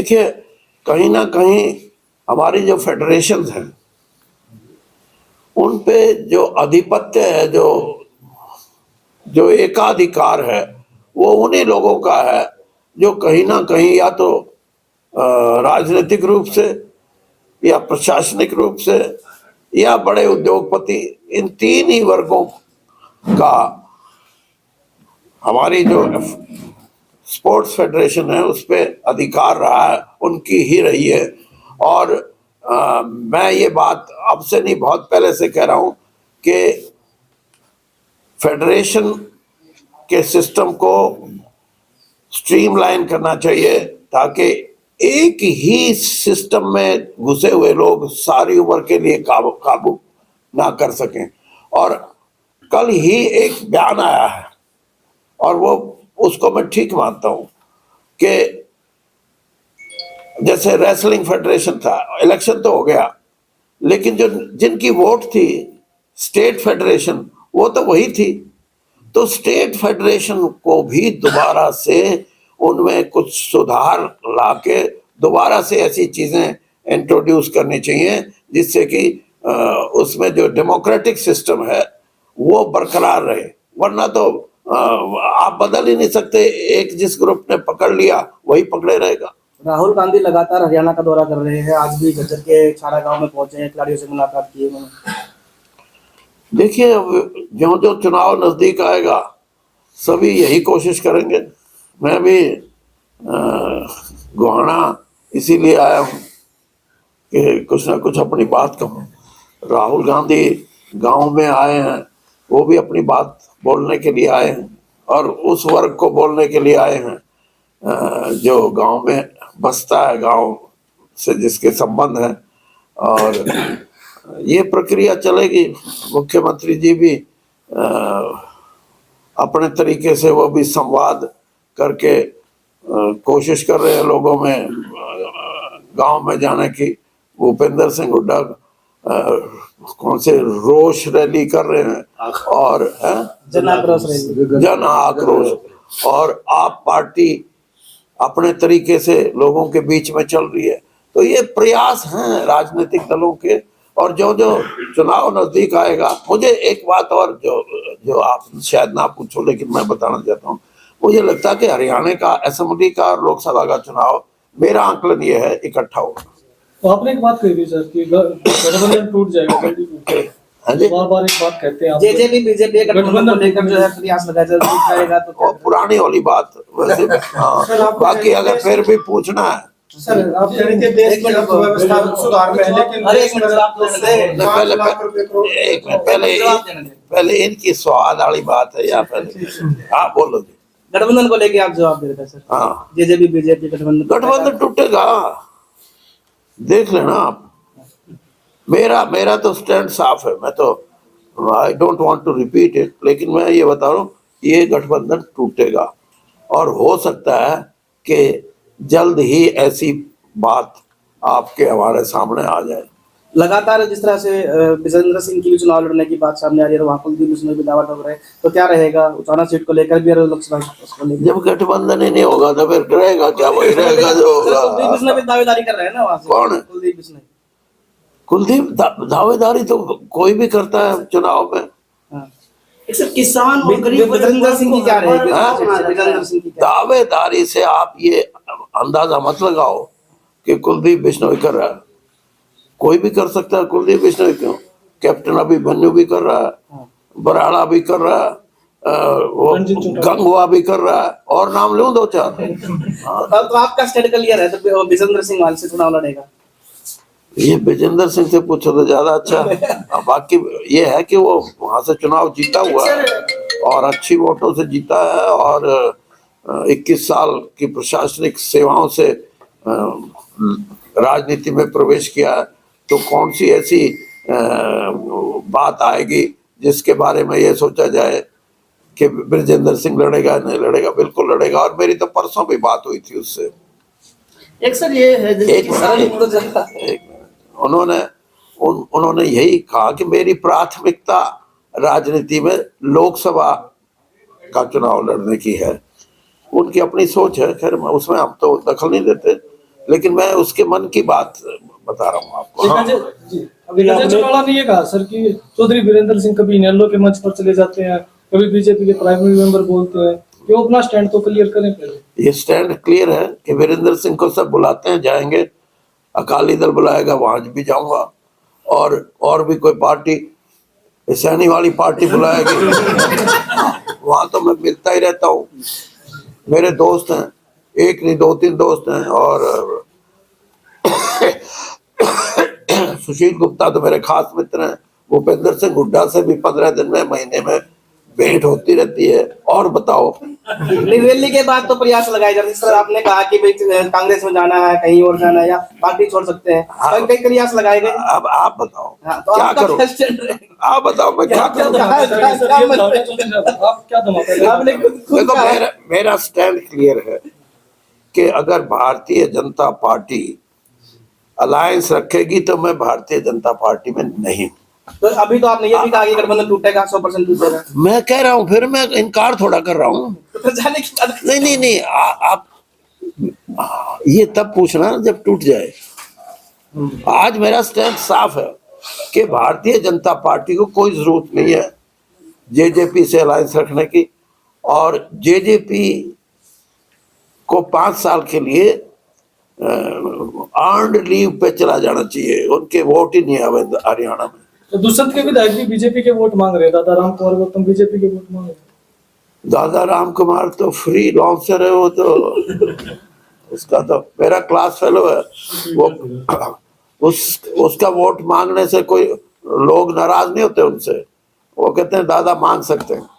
देखिए, कहीं ना कहीं हमारी जो फेडरेशन हैं उन पे जो आधिपत्य है, जो जो एकाधिकार है, वो उन्हीं लोगों का है जो कहीं ना कहीं या तो राजनीतिक रूप से या प्रशासनिक रूप से या बड़े उद्योगपति, इन तीन ही वर्गों का हमारी जो स्पोर्ट्स फेडरेशन है उस पर अधिकार रहा है, उनकी ही रही है। और मैं ये बात अब से नहीं, बहुत पहले से कह रहा हूं कि फेडरेशन के सिस्टम को स्ट्रीमलाइन करना चाहिए ताकि एक ही सिस्टम में घुसे हुए लोग सारी उम्र के लिए काबू ना कर सकें। और कल ही एक बयान आया है और वो उसको मैं ठीक मानता हूं कि जैसे रेसलिंग फेडरेशन था, इलेक्शन तो हो गया, लेकिन जो जिनकी वोट थी स्टेट फेडरेशन, वो तो वही थी। तो स्टेट फेडरेशन को भी दोबारा से उनमें कुछ सुधार लाके दोबारा से ऐसी चीजें इंट्रोड्यूस करनी चाहिए जिससे कि उसमें जो डेमोक्रेटिक सिस्टम है वो बरकरार रहे। वरना तो आप बदल ही नहीं सकते, एक जिस ग्रुप ने पकड़ लिया वही पकड़े रहेगा। राहुल गांधी लगातार हरियाणा का दौरा कर रहे हैं, आज भी झज्जर के छाड़ा गांव में पहुंचे हैं, खिलाड़ियों से मुलाकात की है। देखिए, जो जो चुनाव नजदीक आएगा सभी यही कोशिश करेंगे। मैं भी गोहाना इसीलिए आया हूँ कि कुछ ना कुछ अपनी बात कहूँ। राहुल गांधी गांव में आए हैं, वो भी अपनी बात बोलने के लिए आए हैं और उस वर्ग को बोलने के लिए आए हैं जो गांव में बसता है, गांव से जिसके संबंध है। और ये प्रक्रिया चलेगी। मुख्यमंत्री जी भी अपने तरीके से वो भी संवाद करके कोशिश कर रहे हैं लोगों में गांव में जाने की। भूपेंद्र सिंह हुड्डा कौन से रोष रैली कर रहे हैं और जन आक्रोश, और आप पार्टी अपने तरीके से लोगों के बीच में चल रही है। तो ये प्रयास हैं राजनीतिक दलों के। और जो जो चुनाव नजदीक आएगा, मुझे एक बात और जो जो आप शायद ना पूछो लेकिन मैं बताना चाहता हूँ, मुझे लगता है कि हरियाणा का असेंबली का और लोकसभा का चुनाव, मेरा आंकलन ये है, इकट्ठा होगा। तो आपने एक बात कही थी सर कि गठबंधन टूट जाएगा, बार-बार एक बात कहते हैं आप। जेजेपी बीजेपी गठबंधन को लेकर जो है प्रयास लगाएगा तो पुरानी वाली बात वैसे। बाकी अगर फिर भी पूछना है सर, आप कह रहे थे देश में अर्थव्यवस्था सुधार में है, लेकिन पहले इनकी स्वाद वाली बात है या पहले आप बोलो। गठबंधन को लेके आप जवाब दे रहे थे सर। हाँ, जेजेपी बीजेपी गठबंधन टूटेगा, देख लेना आप। मेरा तो स्टैंड साफ है। मैं तो I don't want to repeat it, लेकिन मैं ये बता रहा हूँ ये गठबंधन टूटेगा और हो सकता है कि जल्द ही ऐसी बात आपके हमारे सामने आ जाए। लगातार जिस तरह से विजेंद्र सिंह की भी चुनाव लड़ने की बात सामने आ रही है, वहाँ कुलदीप बिश्नोई भी दावा ठोक रहे हैं, तो क्या रहेगा उचाना सीट को लेकर भी और लोकसभा को लेकर? जब गठबंधन ही नहीं होगा तो फिर रहेगा क्या? वही रहेगा जो होगा। कुलदीप बिश्नोई भी दावेदारी कर रहे हैं ना वहाँ से। कौन है कुलदीप बिश्नोई? कुलदीप दावेदारी तो कोई भी करता है चुनाव में। किसान विजेंद्र सिंह की क्या रहेगी? दावेदारी से आप ये अंदाजा मत लगाओ कि कुलदीप बिश्नोई कर रहा है। कोई भी कर सकता है। कुलदीप बिश्नोई क्यों, कैप्टन अभिमन्यु भी कर रहा है, बराड़ा भी कर रहा है, वो गंगवा भी कर रहा है, और नाम लूं दो चार। तो आपका स्टैंड क्लियर है, तो विजेंद्र सिंह वाले से चुनाव लड़ेगा? ये विजेंद्र सिंह से पूछो तो ज्यादा अच्छा है। बाकी ये है कि वो वहां से चुनाव जीता हुआ है और अच्छी वोटों से जीता है और 21 साल की प्रशासनिक सेवाओं से राजनीति में प्रवेश किया है। तो कौन सी ऐसी बात आएगी जिसके बारे में ये सोचा जाए कि विजेंद्र सिंह लड़ेगा? नहीं लड़ेगा, बिल्कुल लड़ेगा। और मेरी तो परसों भी बात हुई थी उससे। एक सर ये है उन्होंने यही कहा कि मेरी प्राथमिकता राजनीति में लोकसभा का चुनाव लड़ने की है। उनकी अपनी सोच है, खैर उसमें हम तो दखल नहीं देते। लेकिन मैं उसके मन की बात बता रहा हूँ आपको। हाँ। जी, अभी अजय चौटाला ने ये कहा सर कि चौधरी वीरेंद्र सिंह कभी इनेलो के मंच पर चले जाते हैं, कभी बीजेपी के प्राइमरी मेंबर बोलते हैं, कि वो अपना स्टैंड तो क्लियर करें पहले। ये स्टैंड क्लियर है कि वीरेंद्र सिंह को सब बुलाते हैं, जाएंगे, अकाली दल बुलाएगा वहां भी जाऊंगा, और भी कोई पार्टी, सैनी वाली पार्टी बुलाएगी वहां तो मैं मिलता ही रहता हूँ। मेरे दोस्त हैं, एक नहीं 2-3 दोस्त हैं, और सुशील गुप्ता तो मेरे खास मित्र हैं। भूपेंद्र सिंह हुड्डा से भी 15 दिन में, महीने में भेंट होती रहती है। और बताओ, रैली के बाद तो प्रयास लगाए जाते हैं, सर आपने कहा कि भाई कांग्रेस में जाना है, कहीं और जाना है, या पार्टी छोड़ सकते हैं, हाँ। कई प्रयास लगाए गए। अब आप बताओ। हाँ, तो क्या आपका करूं? क्या stand रहेगा? आप बताओ मैं क्या करूं? आप क्या धमाका आपने खुद देखो, कहा। मेरा स्टैंड क्लियर है कि अगर भारतीय जनता पार्टी अलायंस रखेगी तो मैं भारतीय जनता पार्टी में नहीं। तो अभी तो आपने ये भी कहा कि गठबंधन टूटेगा, 100% टूटेगा। मैं कह रहा हूं, फिर मैं इनकार थोड़ा कर रहा हूं। तो फिर जाने की बात नहीं नहीं नहीं, आप ये तब पूछना जब टूट जाए। आज मेरा स्टैंड साफ है कि भारतीय जनता पार्टी को कोई जरूरत नहीं है जेजेपी से अलायंस रखने की, और जेजेपी को 5 साल के लिए अर्नड लीव पे चला जाना चाहिए। उनके वोट ही नहीं आवे हरियाणा में। तो दुष्यंत के विधायक भी बीजेपी के वोट मांग रहे हैं, दादा राम कुमार गौतम बीजेपी के वोट मांग रहे हैं। दादा राम कुमार तो फ्री लॉन्चर है, वो तो उसका तो मेरा क्लास फेलो है वो। उसका वोट मांगने से कोई लोग नाराज नहीं होते उनसे, वो कहते हैं दादा मांग सकते हैं।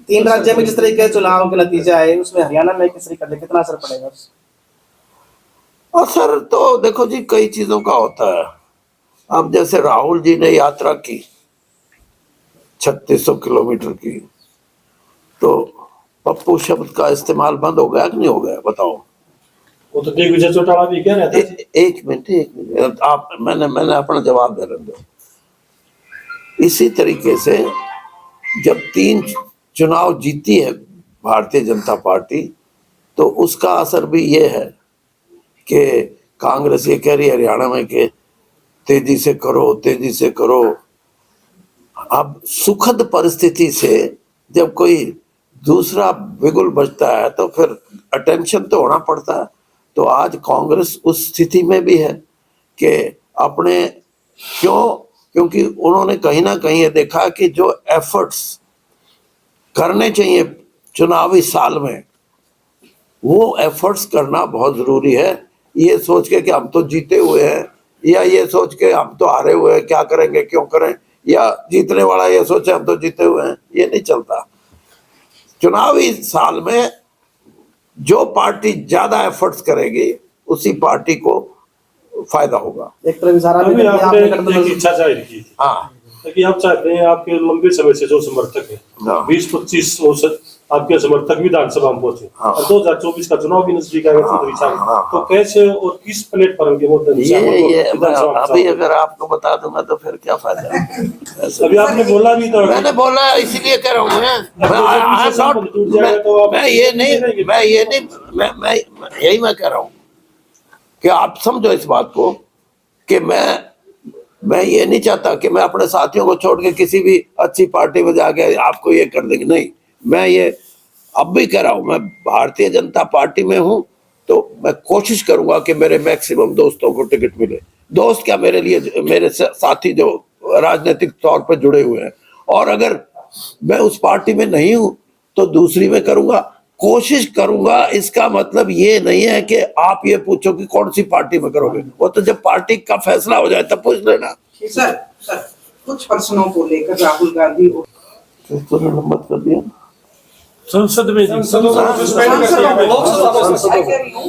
3 राज्य में जिस तरीके के चुनाव के नतीजा है, उसमें हरियाणा में किस तरीके का कितना असर पड़ेगा? असर तो देखो जी, कई चीजों का होता है। अब जैसे राहुल जी ने यात्रा की 3600 किलोमीटर की, तो पप्पू शब्द का इस्तेमाल बंद हो गया कि नहीं हो गया बताओ? वो तो दिग्विजय चौटाला भी कह रहा था। एक मिनट, आप मैंने अपना जवाब दे रहे दो। इसी तरीके से जब 3 चुनाव जीती है भारतीय जनता पार्टी, तो उसका असर भी ये है कि कांग्रेस ये कह रही है हरियाणा में कि तेजी से करो, तेजी से करो। अब सुखद परिस्थिति से जब कोई दूसरा बिगुल बजता है तो फिर अटेंशन तो होना पड़ता है। तो आज कांग्रेस उस स्थिति में भी है कि अपने क्योंकि उन्होंने कहीं ना कहीं ये देखा कि जो एफर्ट्स करने चाहिए चुनावी साल में, वो एफर्ट्स करना बहुत जरूरी है। ये सोच के कि हम तो जीते हुए हैं, या ये सोच के हम तो हारे हुए हैं, क्या करेंगे, क्यों करें, या जीतने वाला ये सोचे हम तो जीते हुए हैं, ये नहीं चलता। चुनावी साल में जो पार्टी ज्यादा एफर्ट्स करेगी उसी पार्टी को फायदा होगा। एक तरह इशारा भी अभी करके आपने आपने गठबंधन एक इच्छा जाहिर की थी हाँ कि आप चाहते हैं आपके लंबे समय से जो समर्थक है हाँ। 20-25 औसत आपके समर्थक विधानसभा में पहुंचे, हाँ। और 2024 का चुनाव भी नजदीक आएगा, हाँ, चुनावी साल। हाँ, तो हाँ। कैसे और किस प्लेटफॉर्म के मुद्दे ये मैं अभी अगर आपको बता दूंगा तो फिर क्या फायदा ऐसे अभी आपने बोला भी था। मैंने बोला इसीलिए कह रहा हूँ मैं यही मैं कह रहा हूँ कि आप समझो इस बात को कि मैं ये नहीं चाहता कि मैं अपने साथियों को छोड़ के किसी भी अच्छी पार्टी में जाके आपको ये कर देंगे। नहीं, मैं ये अब भी कह रहा हूँ, मैं भारतीय जनता पार्टी में हूँ तो मैं कोशिश करूंगा कि मेरे मैक्सिमम दोस्तों को टिकट मिले। दोस्त क्या, मेरे लिए मेरे साथी जो राजनीतिक तौर पर जुड़े हुए हैं। और अगर मैं उस पार्टी में नहीं हूं तो दूसरी में करूंगा, कोशिश करूंगा। इसका मतलब ये नहीं है कि आप ये पूछो कि कौन सी पार्टी में करोगे, वो तो जब पार्टी का फैसला हो जाए तब पूछ लेना। सर कुछ प्रश्नों को लेकर राहुल गांधी नंबर कर दिया संसद में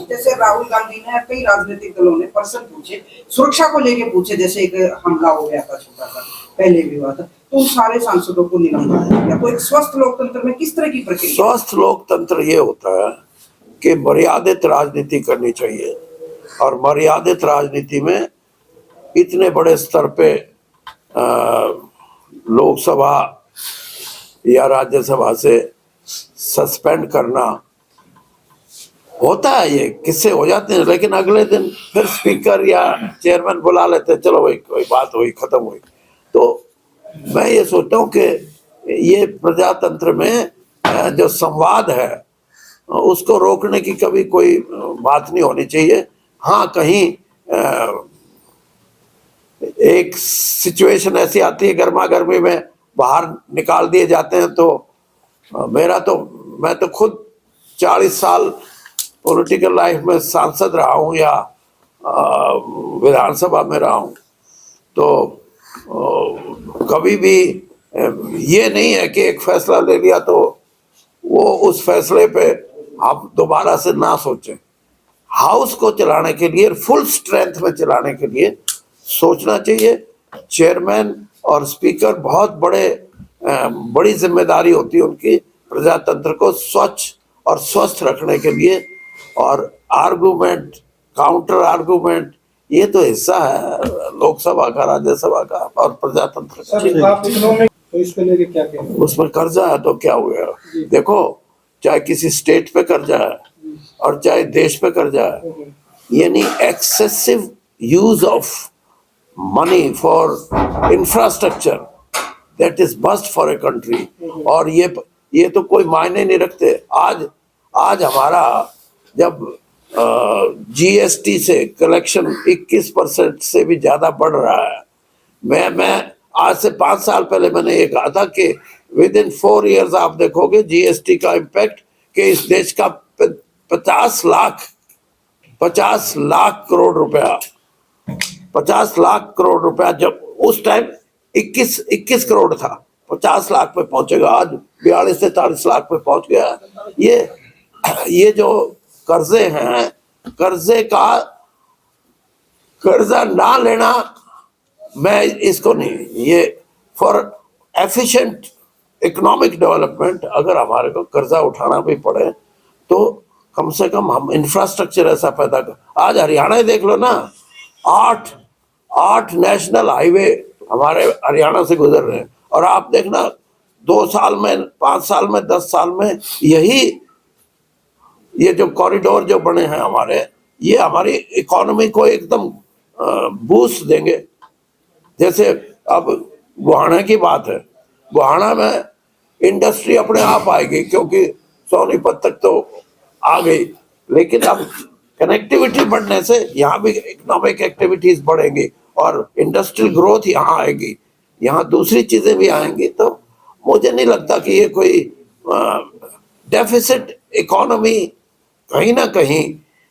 जैसे राहुल गांधी ने कई राजनीतिक दलों ने प्रश्न पूछे, सुरक्षा को लेके पूछे, जैसे एक हमला हो गया था छोटा सा, पहले भी हुआ था, तो उन सारे सांसदों को निलंबित किया। तो एक स्वस्थ लोकतंत्र में किस तरह की प्रक्रिया? स्वस्थ लोकतंत्र ये होता है कि मर्यादित राजनीति करनी चाहिए, और मर्यादित राजनीति में इतने बड़े स्तर पे लोकसभा या राज्यसभा से सस्पेंड करना होता है, ये किस्से हो जाते हैं, लेकिन अगले दिन फिर स्पीकर या चेयरमैन बुला लेते हैं, चलो भाई कोई बात हुई, खत्म हुई। तो मैं ये सोचता हूँ कि ये प्रजातंत्र में जो संवाद है उसको रोकने की कभी कोई बात नहीं होनी चाहिए। हाँ, कहीं एक सिचुएशन ऐसी आती है गर्मा गर्मी में बाहर निकाल दिए जाते हैं, तो मैं तो खुद 40 साल पॉलिटिकल लाइफ में सांसद रहा हूँ या विधानसभा में रहा हूँ, तो कभी भी ये नहीं है कि एक फैसला ले लिया तो वो उस फैसले पे आप दोबारा से ना सोचें। हाउस को चलाने के लिए, फुल स्ट्रेंथ में चलाने के लिए सोचना चाहिए। चेयरमैन और स्पीकर बहुत बड़ी जिम्मेदारी होती है उनकी, प्रजातंत्र को स्वच्छ और स्वस्थ रखने के लिए। और आर्गुमेंट, काउंटर आर्गुमेंट, ये तो हिस्सा है लोकसभा का, राज्यसभा का और प्रजातंत्र का। सर आप इकोनॉमिक, तो इसको लेके क्या कहेंगे? उसमें कर्जा है तो क्या हुआ? देखो, चाहे किसी स्टेट पे कर्जा है और चाहे देश पे कर्जा है, यानी excessive use of money for infrastructure, that is must for a country. और ये तो कोई मायने नहीं रखते। आज हमारा जब जीएसटी से कलेक्शन 21% से भी ज्यादा बढ़ रहा है, मैं आज से 5 साल पहले मैंने ये कहा था कि विद इन 4 इयर्स आप देखोगे जीएसटी का इम्पैक्ट कि इस देश का 50 लाख करोड़ रुपया, 50 लाख करोड़ रुपया, जब उस टाइम 21 करोड़ था, 50 लाख पे पहुंचेगा, आज 42 से 40 लाख पे पहुंच गया। ये जो कर्जे हैं, कर्जा ना लेना, मैं इसको नहीं, ये फॉर एफिशिएंट इकोनॉमिक डेवलपमेंट अगर हमारे को कर्जा उठाना भी पड़े तो कम से कम हम इंफ्रास्ट्रक्चर ऐसा पैदा कर। आज हरियाणा ही देख लो ना, 8 नेशनल हाईवे हमारे हरियाणा से गुजर रहे हैं, और आप देखना 2 साल में, 5 साल में, 10 साल में ये जो कॉरिडोर जो बने हैं हमारे, ये हमारी इकोनॉमी को एकदम बूस्ट देंगे। जैसे अब गोहाना की बात है, गोहाना में इंडस्ट्री अपने आप आएगी क्योंकि सोनीपत तक तो आ गई, लेकिन अब कनेक्टिविटी बढ़ने से यहाँ भी इकोनॉमिक एक्टिविटीज बढ़ेंगी और इंडस्ट्रियल ग्रोथ यहाँ आएगी, यहाँ दूसरी चीजें भी आएंगी। तो मुझे नहीं लगता कि ये कोई डेफिसिट इकोनॉमी, कहीं ना कहीं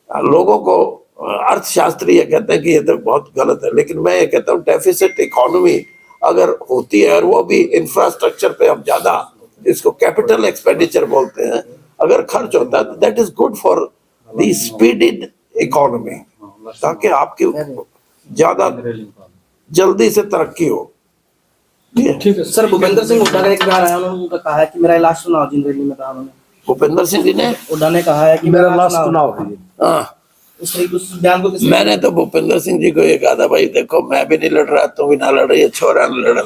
लोगों को अर्थशास्त्री ये कहते हैं कि ये तो बहुत गलत है, लेकिन मैं ये कहता हूँ डेफिसिट इकोनॉमी अगर होती है और वो भी इंफ्रास्ट्रक्चर पे हम ज्यादा, इसको कैपिटल एक्सपेंडिचर बोलते हैं, अगर खर्च होता है तो that is good for the speeded economy, ताकि आपकी ज्यादा जल्दी से तरक्की हो। ठीक है सर, भूपेंद्र सिंह हुड्डा का एक बयान आया, उन्होंने कहा है कि मेरा लास्ट चुनाव जिंदगी में, कहा उन्होंने, भूपेंद्र सिंह जी ने, हुड्डा ने कहा है कि मेरा लास्ट चुनाव है। हाँ, उस बयान को मैंने तो भूपेंद्र सिंह जी को ये कहा था, भाई देखो मैं भी नहीं लड़ रहा, तुम भी ना लड़ रही है, छोरा लड़